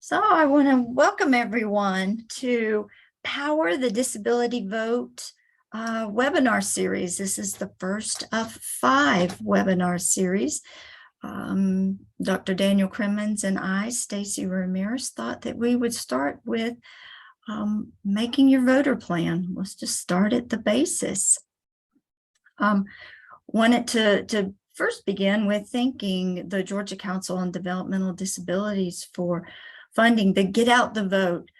So I want to welcome everyone to Power the Disability Vote webinar series. This is the first of 5 webinar series. Dr. Daniel Crimmins and I, Stacy Ramirez, thought that we would start with making your voter plan. Let's just start at the basis. Wanted to first begin with thanking the Georgia Council on Developmental Disabilities for funding the Get Out the Vote,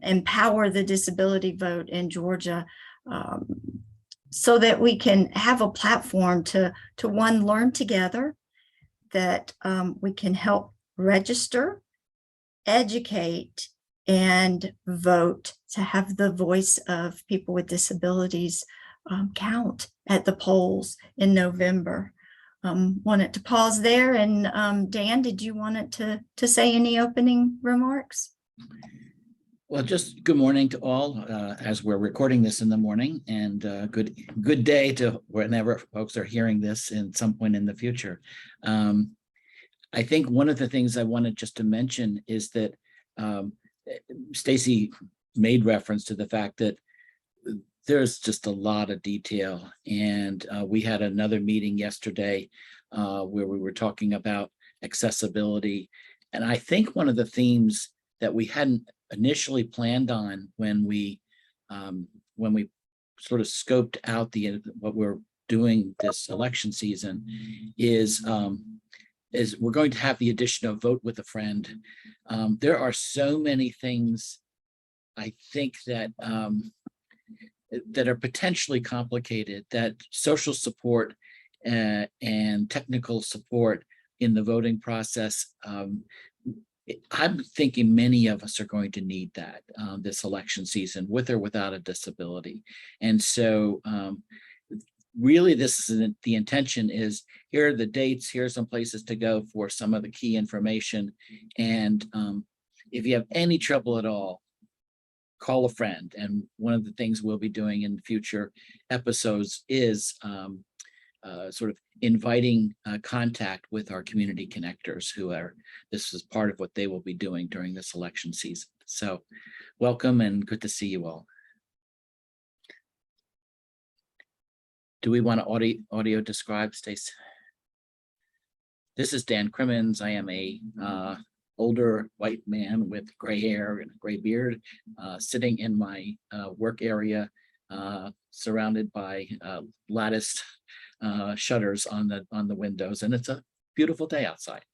Empower the Disability Vote in Georgia, so that we can have a platform to one, learn together, that we can help register, educate, and vote, to have the voice of people with disabilities count at the polls in November. Wanted to pause there, and Dan, did you want it to say any opening remarks? Well, just good morning to all as we're recording this in the morning, and good day to whenever folks are hearing this in some point in the future. I think one of the things I wanted just to mention is that Stacy made reference to the fact that there's just a lot of detail, and we had another meeting yesterday where we were talking about accessibility, and I think one of the themes that we hadn't initially planned on when we sort of scoped out what we're doing this election season is we're going to have the addition of Vote with a Friend. There are so many things I think that are potentially complicated, that social support and technical support in the voting process. I'm thinking many of us are going to need that this election season, with or without a disability. And so really this is the intention is, here are the dates, here are some places to go for some of the key information. And if you have any trouble at all, call a friend. And one of the things we'll be doing in future episodes is sort of inviting contact with our community connectors, this is part of what they will be doing during this election season. So welcome and good to see you all. Do we want to audio describe, Stace? This is Dan Crimmins. I am a older white man with gray hair and a gray beard, sitting in my work area, surrounded by latticed shutters on the windows, and it's a beautiful day outside.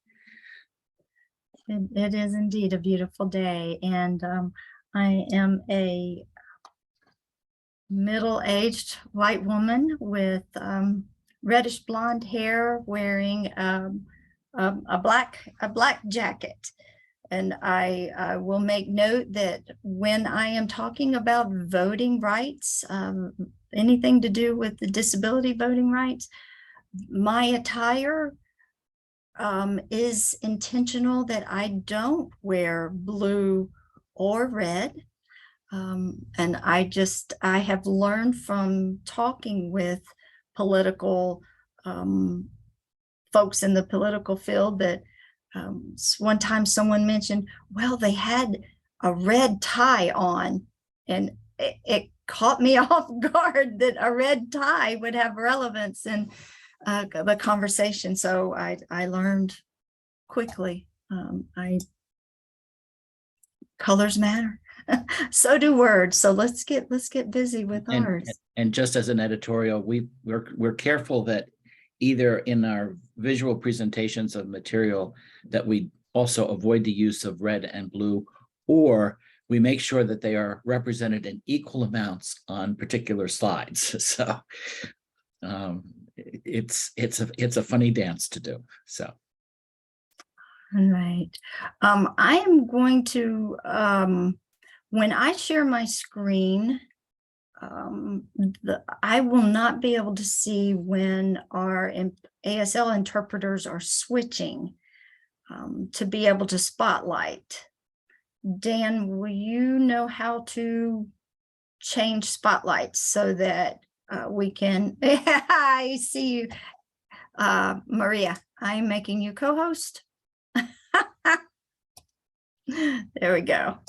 It is indeed a beautiful day, and I am a middle-aged white woman with reddish blonde hair, wearing a black jacket. And I will make note that when I am talking about voting rights, anything to do with the disability voting rights, my attire is intentional, that I don't wear blue or red. And I have learned from talking with political folks in the political field that one time someone mentioned, well, they had a red tie on, and it caught me off guard that a red tie would have relevance in the conversation. So I learned quickly. Colors matter. So do words. So let's get busy with ours. And just as an editorial, we're careful that either in our visual presentations of material that we also avoid the use of red and blue, or we make sure that they are represented in equal amounts on particular slides. So it's a funny dance to do. So. All right. I am going to, when I share my screen, I will not be able to see when our ASL interpreters are switching to be able to spotlight. Dan, will you know how to change spotlights so that we can, I see you, Maria, I'm making you co-host. There we go.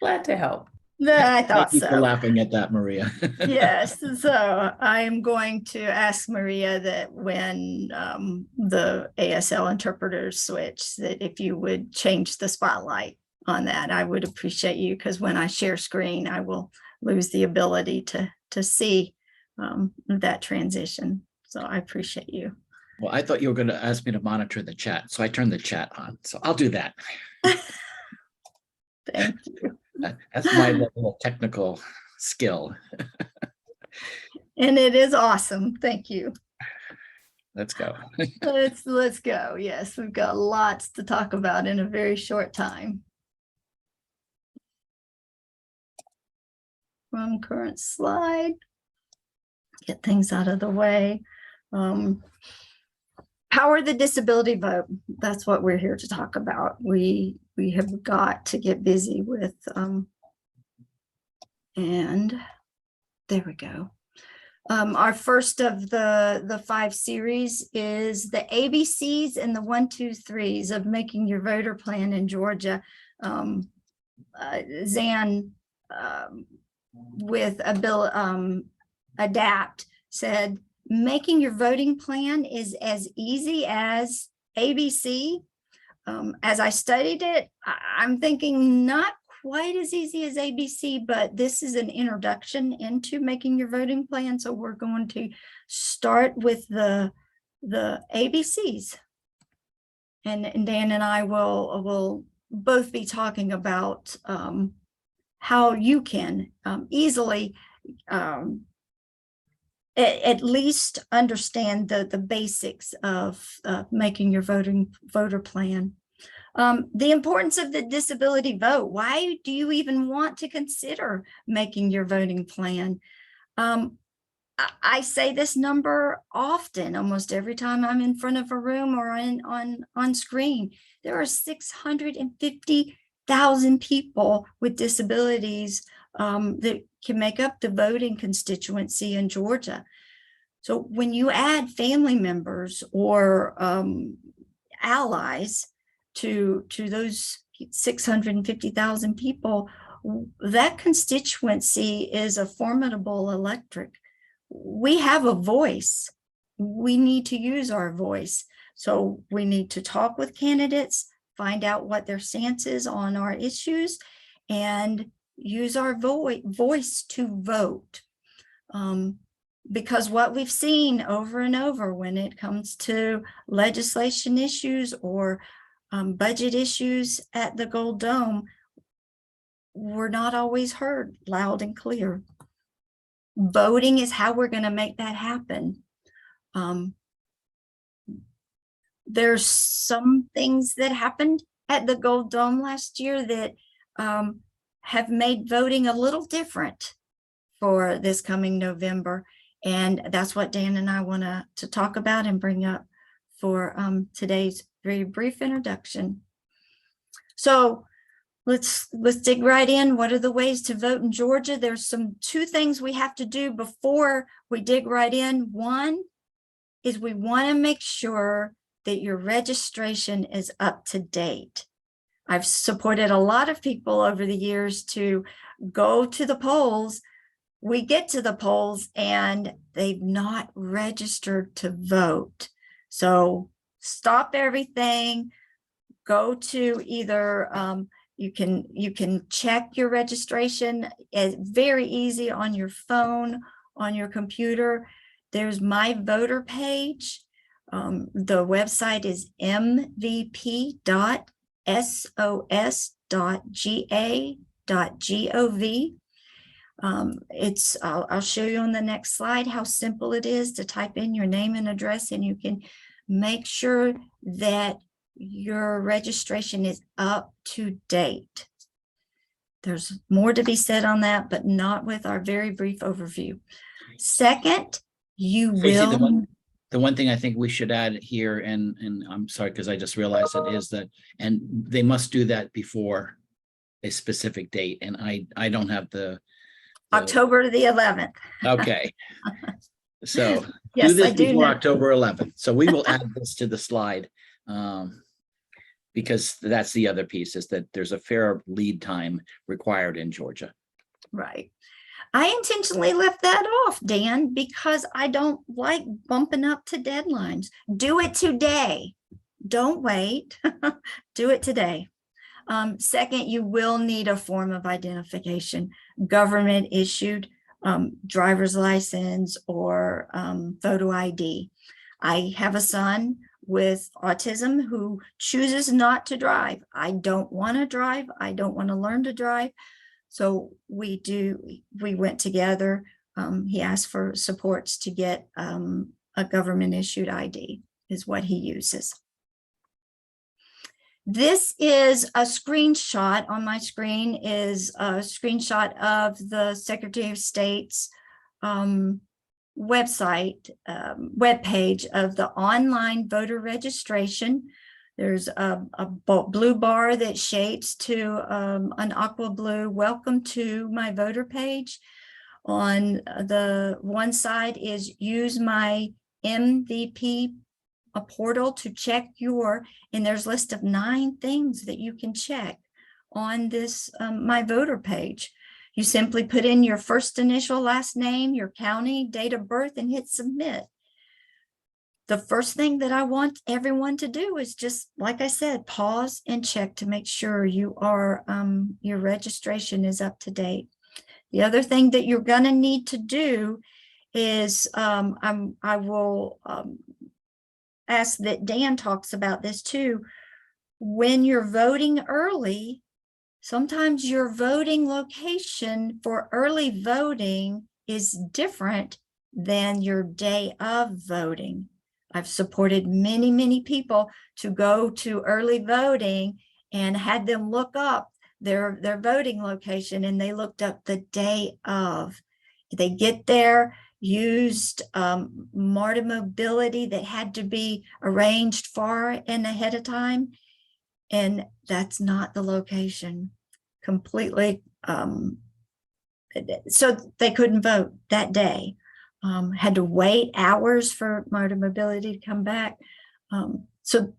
Glad to help. I Thank thought you for so. laughing at that, Maria. Yes, so I am going to ask Maria that when the ASL interpreters switch, that if you would change the spotlight on that, I would appreciate you, because when I share screen, I will lose the ability to see that transition. So I appreciate you. Well, I thought you were going to ask me to monitor the chat, so I turned the chat on. So I'll do that. Thank you. That's my little technical skill. And it is awesome. Thank you. Let's go. Let's go. Yes, we've got lots to talk about in a very short time. From current slide. Get things out of the way. Power the disability vote. That's what we're here to talk about. We have got to get busy with and there we go. Our first of the 5 series is the ABCs and the 1, 2, 3s of making your voter plan in Georgia. Zan with a bill adapt said making your voting plan is as easy as ABC. As I studied it, I'm thinking not quite as easy as ABC, but this is an introduction into making your voting plan. So we're going to start with the ABCs. And Dan and I will both be talking about how you can easily at least understand the basics of making your voter plan. The importance of the disability vote. Why do you even want to consider making your voting plan? I say this number often, almost every time I'm in front of a room or on screen. There are 650,000 people with disabilities that can make up the voting constituency in Georgia. So when you add family members or allies to those 650,000 people, that constituency is a formidable electorate. We have a voice. We need to use our voice. So we need to talk with candidates, find out what their stance is on our issues, and use our voice to vote. Because what we've seen over and over when it comes to legislation issues or budget issues at the Gold Dome, we're not always heard loud and clear. Voting is how we're going to make that happen. There's some things that happened at the Gold Dome last year that have made voting a little different for this coming November. And that's what Dan and I want to talk about and bring up for today's very brief introduction. So let's dig right in. What are the ways to vote in Georgia? There's two things we have to do before we dig right in. One is we want to make sure that your registration is up to date. I've supported a lot of people over the years to go to the polls. We get to the polls and they've not registered to vote. So stop everything, go to either, you can check your registration. It's very easy on your phone, on your computer. There's My Voter page. The website is mvp.sos.ga.gov. I'll show you on the next slide how simple it is to type in your name and address, and you can make sure that your registration is up to date. There's more to be said on that, but not with our very brief overview. Second, you Tracy, will. The one thing I think we should add here, and I'm sorry because I just realized it, is that, and they must do that before a specific date, and I don't have the October the 11th. Okay. So Yes, do this I do before know. October 11th. So we will add this to the slide. because that's the other piece, is that there's a fair lead time required in Georgia. Right. I intentionally left that off, Dan, because I don't like bumping up to deadlines. Do it today. Don't wait. Do it today. Second, you will need a form of identification, government issued driver's license or photo ID. I have a son with autism who chooses not to drive. I don't want to drive. I don't want to learn to drive. So we went together. He asked for supports to get a government issued ID is what he uses. This is a screenshot on my screen, is a screenshot of the Secretary of State's website, webpage of the online voter registration. There's a blue bar that shapes to an aqua blue, welcome to my voter page. On the one side is use my MVP a portal to check and there's a list of 9 things that you can check on this my voter page. You simply put in your first initial, last name, your county, date of birth, and hit submit. The first thing that I want everyone to do is just, like I said, pause and check to make sure you are your registration is up to date. The other thing that you're going to need to do is I will ask that Dan talks about this too. When you're voting early, sometimes your voting location for early voting is different than your day of voting. I've supported many, many people to go to early voting and had them look up their voting location, and they looked up the day of. They get there, used MARTA mobility that had to be arranged far and ahead of time, and that's not the location completely. So they couldn't vote that day. Had to wait hours for MARTA mobility to come back. So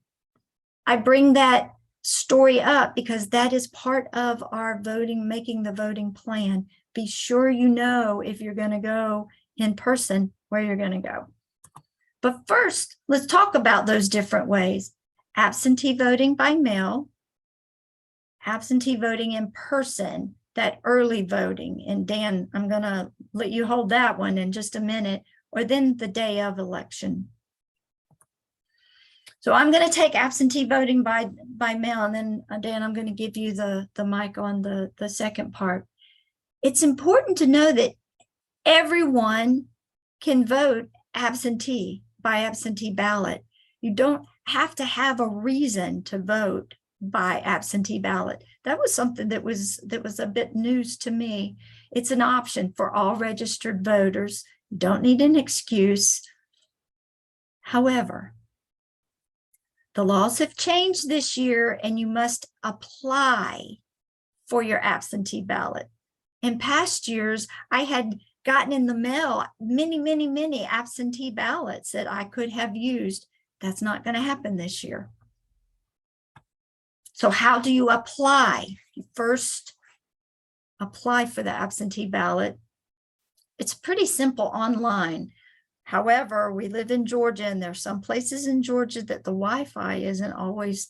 I bring that story up because that is part of our voting, making the voting plan. Be sure you know if you're going to go in person where you're going to go. But first, let's talk about those different ways. Absentee voting by mail, absentee voting in person, that early voting. And Dan, I'm going to let you hold that one in just a minute, or then the day of election. So I'm going to take absentee voting by mail, and then Dan, I'm going to give you the mic on the second part. It's important to know that everyone can vote absentee by absentee ballot. You don't have to have a reason to vote by absentee ballot. That was something that was a bit news to me. It's an option for all registered voters. You don't need an excuse. However, the laws have changed this year, and you must apply for your absentee ballot. In past years, I had gotten in the mail many, many, many absentee ballots that I could have used. That's not going to happen this year. So how do you apply? You first apply for the absentee ballot. It's pretty simple online. However, we live in Georgia, and there's some places in Georgia that the Wi-Fi isn't always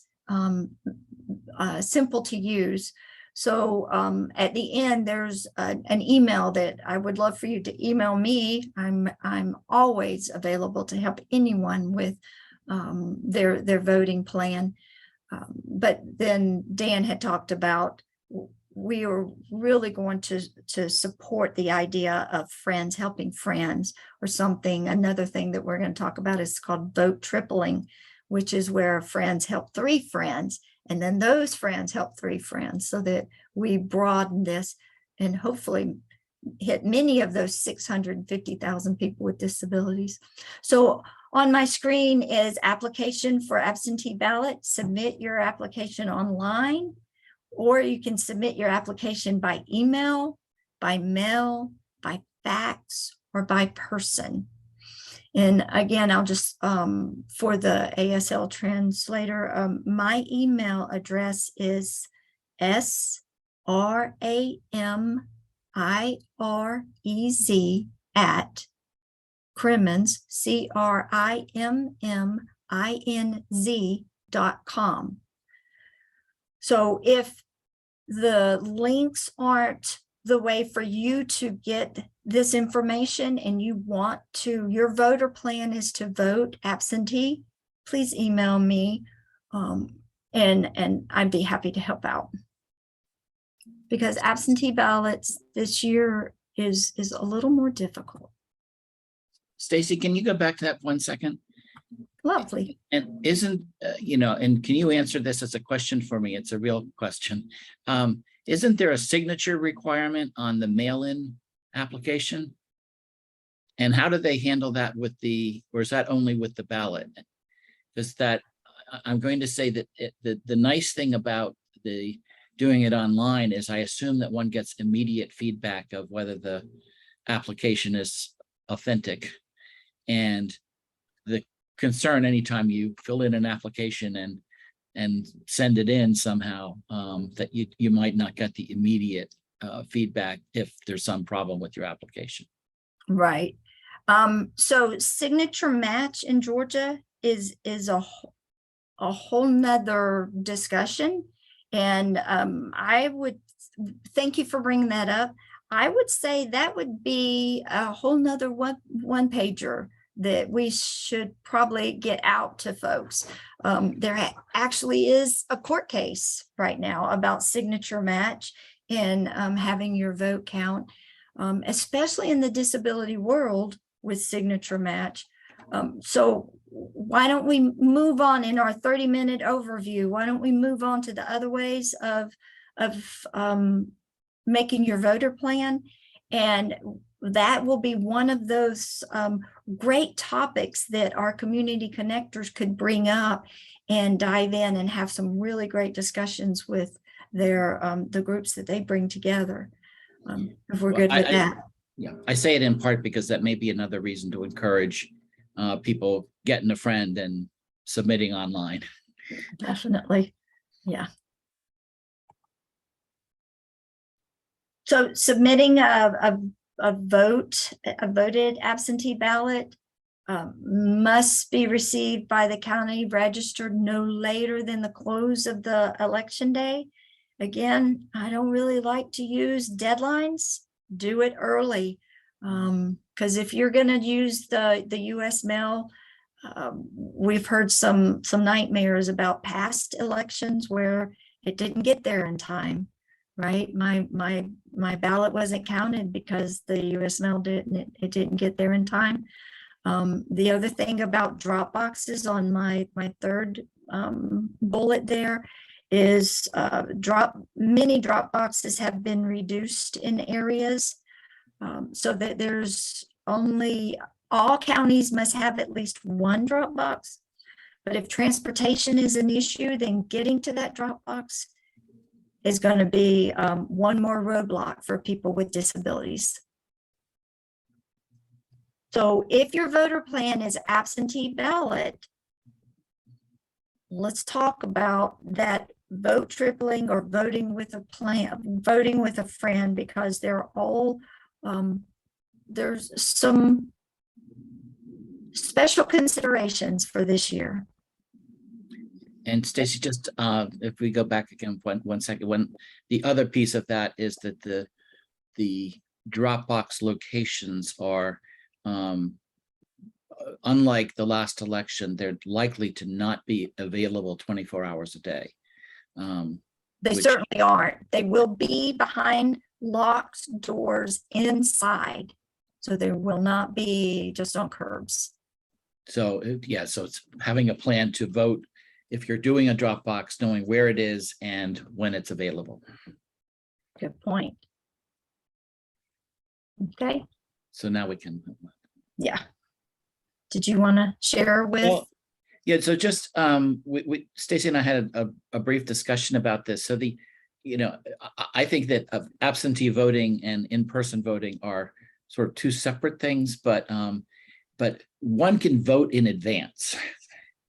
simple to use. So at the end, there's an email that I would love for you to email me. I'm always available to help anyone with their voting plan. But then Dan had talked about, we are really going to support the idea of friends helping friends or something. Another thing that we're going to talk about is called vote tripling, which is where friends help 3 friends, and then those friends help 3 friends, so that we broaden this and hopefully hit many of those 650,000 people with disabilities. So on my screen is application for absentee ballot. Submit your application online, or you can submit your application by email, by mail, by fax, or by person. And again, I'll just, for the ASL translator, my email address is SRAMIREZ at Crimmins, CRIMMINZ.com. So if the links aren't the way for you to get this information and you want to, your voter plan is to vote absentee, please email me, and I'd be happy to help out. Because absentee ballots this year is a little more difficult. Stacy, can you go back to that 1 second? Lovely. And isn't, and can you answer this as a question for me? It's a real question. Isn't there a signature requirement on the mail-in application? And how do they handle that with or is that only with the ballot? Because I'm going to say that the nice thing about doing it online is I assume that one gets immediate feedback of whether the application is authentic. And the concern anytime you fill in an application and send it in somehow, that you might not get the immediate feedback if there's some problem with your application. Right. So signature match in Georgia is a whole nother discussion. And I would thank you for bringing that up. I would say that would be a whole nother one pager that we should probably get out to folks. There actually is a court case right now about signature match and having your vote count, especially in the disability world with signature match. So why don't we move on in our 30-minute overview? Why don't we move on to the other ways of making your voter plan? And that will be one of those great topics that our community connectors could bring up and dive in and have some really great discussions with the groups that they bring together. If we're good with that. Yeah, I say it in part because that may be another reason to encourage people getting a friend and submitting online. Definitely. Yeah. So submitting a voted absentee ballot must be received by the county registered no later than the close of the election day. Again, I don't really like to use deadlines. Do it early, because if you're going to use the U.S. mail, we've heard some nightmares about past elections where it didn't get there in time. Right, my ballot wasn't counted because the U.S. mail it didn't get there in time. The other thing about drop boxes on my third bullet there is many drop boxes have been reduced in areas, so that there's only, all counties must have at least one drop box. But if transportation is an issue, then getting to that drop box is going to be one more roadblock for people with disabilities. So if your voter plan is absentee ballot, let's talk about that vote tripling or voting with a plan, voting with a friend, because they're all, there's some special considerations for this year. And Stacy, just if we go back again one second, when the other piece of that is that the Dropbox locations are, unlike the last election, they're likely to not be available 24 hours a day. They certainly aren't. They will be behind locked doors inside. So there will not be just on curbs. So yeah, so it's having a plan to vote if you're doing a Dropbox, knowing where it is and when it's available. Good point. Okay. So now we can. Yeah. Did you want to share with? Well, yeah. So just Stacy and I had a brief discussion about this. So I think that absentee voting and in-person voting are sort of two separate things, but but one can vote in advance.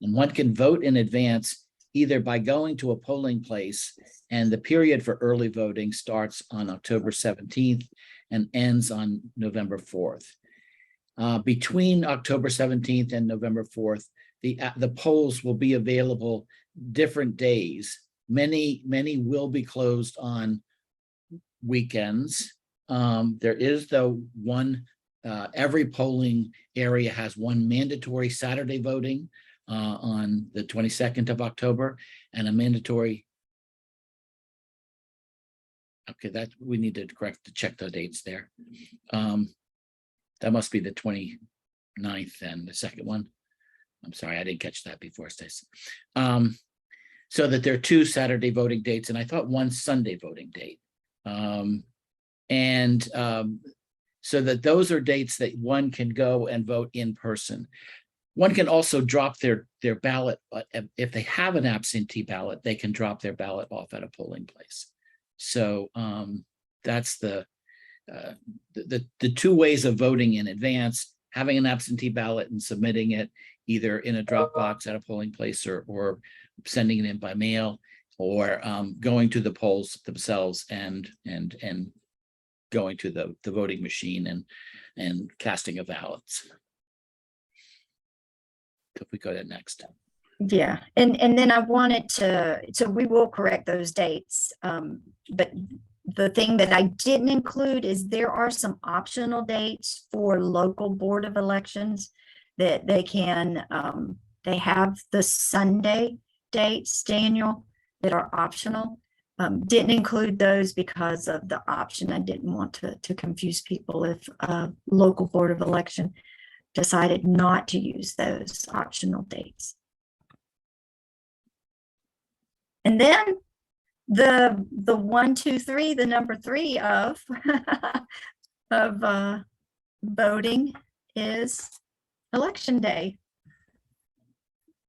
And one can vote in advance either by going to a polling place, and the period for early voting starts on October 17th and ends on November 4th. Between October 17th and November 4th, the polls will be available different days. Many will be closed on weekends. There is, though, one, every polling area has one mandatory Saturday voting on the 22nd of October, and a mandatory, okay, that we need to check the dates there. That must be the 29th and the second one. I'm sorry, I didn't catch that before, Stace. So that there are 2 Saturday voting dates, and I thought 1 Sunday voting date. So that those are dates that one can go and vote in person. One can also drop their ballot, if they have an absentee ballot, they can drop their ballot off at a polling place. So that's the 2 ways of voting in advance: having an absentee ballot and submitting it either in a drop box at a polling place or sending it in by mail, or going to the polls themselves and going to the voting machine and casting of ballots. If we go to next. Yeah, and then I wanted to, so we will correct those dates. But the thing that I didn't include is there are some optional dates for local board of elections that they can, they have the Sunday dates, Daniel, that are optional. Didn't include those because of the option. I didn't want to confuse people if a local board of election decided not to use those optional dates. And then the 1, 2, 3, the number 3 of voting is election day.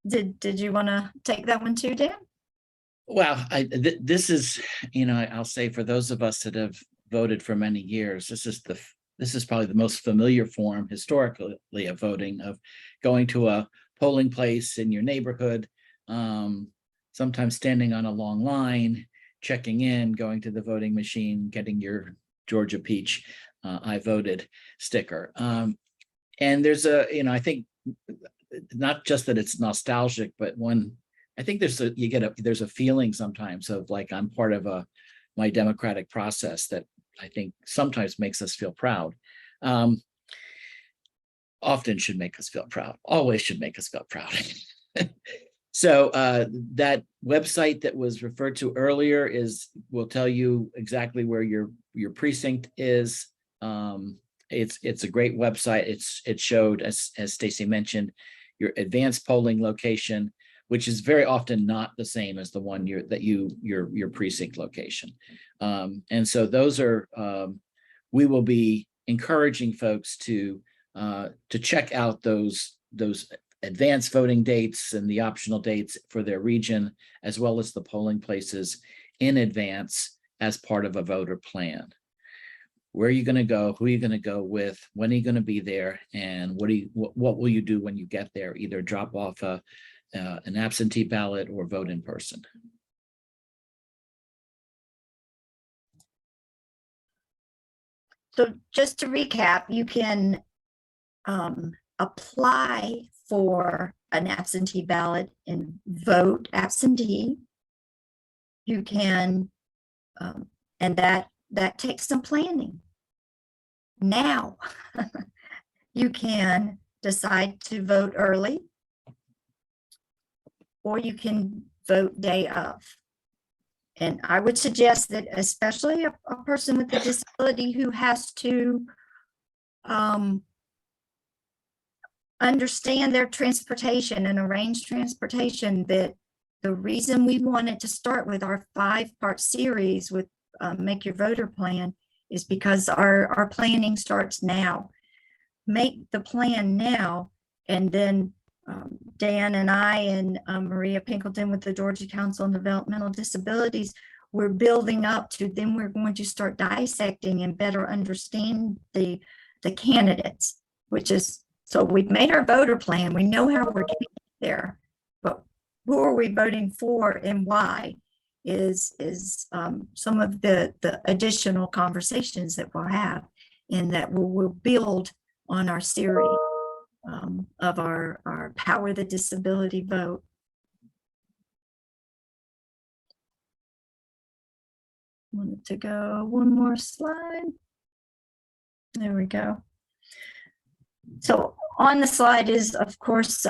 Did you want to take that one too, Dan? Well, this is, I'll say, for those of us that have voted for many years, this is probably the most familiar form historically of voting, of going to a polling place in your neighborhood, sometimes standing on a long line, checking in, going to the voting machine, getting your Georgia Peach I voted sticker. And there's I think not just that it's nostalgic, but I think there's a feeling sometimes of like, I'm part of my democratic process that I think sometimes makes us feel proud. Often should make us feel proud, always should make us feel proud. So that website that was referred to earlier will tell you exactly where your precinct is. It's a great website. It showed, as Stacy mentioned, your advanced polling location, which is very often not the same as the one your precinct location. And so those are, we will be encouraging folks to check out those advanced voting dates and the optional dates for their region, as well as the polling places in advance as part of a voter plan. Where are you going to go? Who are you going to go with? When are you going to be there? And what will you do when you get there? Either drop off an absentee ballot or vote in person. So just to recap, you can apply for an absentee ballot and vote absentee. You can, and that takes some planning. Now, you can decide to vote early, or you can vote day of. And I would suggest that especially a person with a disability who has to understand their transportation and arrange transportation, that the reason we wanted to start with our 5-part series with Make Your Voter Plan is because our planning starts now. Make the plan now, and then Dan and I and Maria Pinkleton with the Georgia Council on Developmental Disabilities, we're building up to, then we're going to start dissecting and better understand the candidates, which is So we've made our voter plan. We know how we're getting there, but who are we voting for and why is some of the additional conversations that we'll have, and that we'll build on our series of our Power the Disability vote. Wanted to go one more slide. There we go. So on the slide is, of course,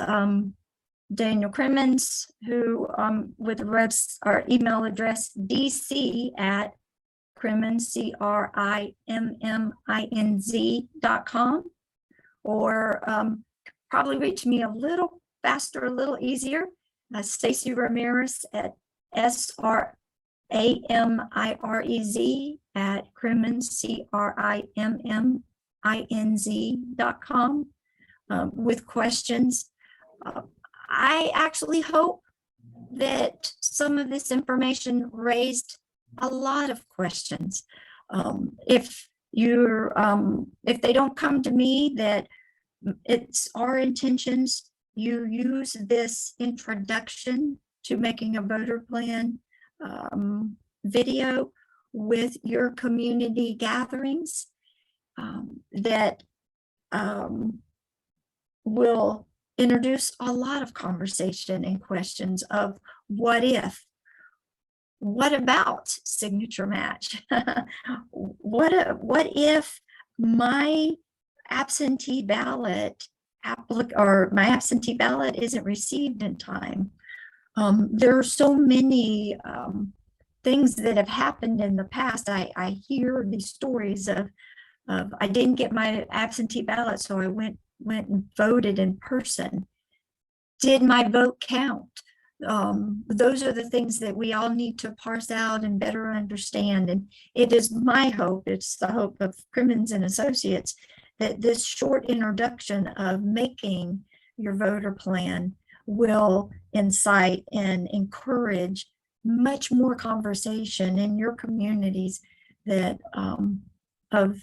Daniel Crimmins, who with our email address dc@crimmins, CRIMMINZ.com, or probably reach me a little faster, a little easier. Stacy Ramirez at SRAMIREZ@Crimmins, CRIMMINZ.com, with questions. I actually hope that some of this information raised a lot of questions. If they don't come to me, that it's our intentions you use this introduction to making a voter plan video with your community gatherings, that will introduce a lot of conversation and questions of what about signature match? What if my absentee ballot isn't received in time? There are so many things that have happened in the past. I hear these stories of I didn't get my absentee ballot, so I went and voted in person. Did my vote count? Those are the things that we all need to parse out and better understand. And it is my hope, it's the hope of Crimmins and Associates, that this short introduction of making your voter plan will incite and encourage much more conversation in your communities that of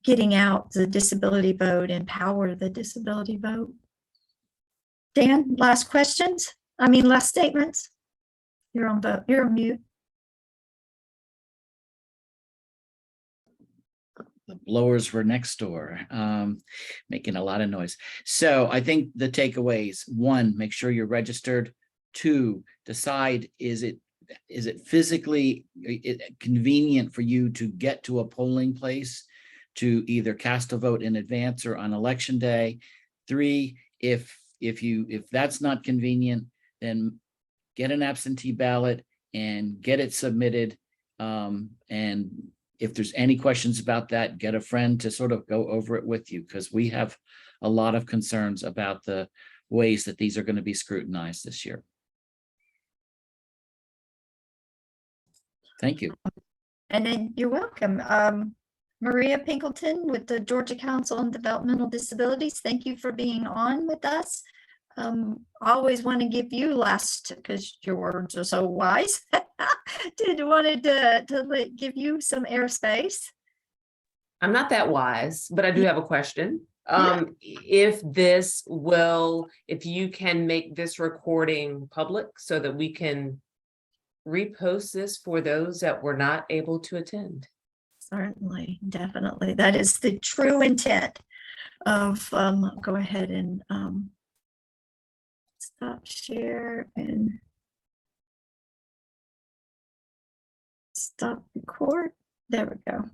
getting out the disability vote, empower the disability vote. Dan, last statements. You're on mute. The blowers were next door, making a lot of noise. So I think the takeaways: 1, make sure you're registered. 2, decide, is it physically convenient for you to get to a polling place to either cast a vote in advance or on election day. 3, if that's not convenient, then get an absentee ballot and get it submitted. And if there's any questions about that, get a friend to sort of go over it with you, because we have a lot of concerns about the ways that these are going to be scrutinized this year. Thank you. And then you're welcome. Maria Pinkleton with the Georgia Council on Developmental Disabilities. Thank you for being on with us. I always want to give you last, because your words are so wise. Wanted to give you some airspace. I'm not that wise, but I do have a question. If you can make this recording public so that we can repost this for those that were not able to attend. Certainly, definitely. That is the true intent of go ahead and stop share and stop record. There we go.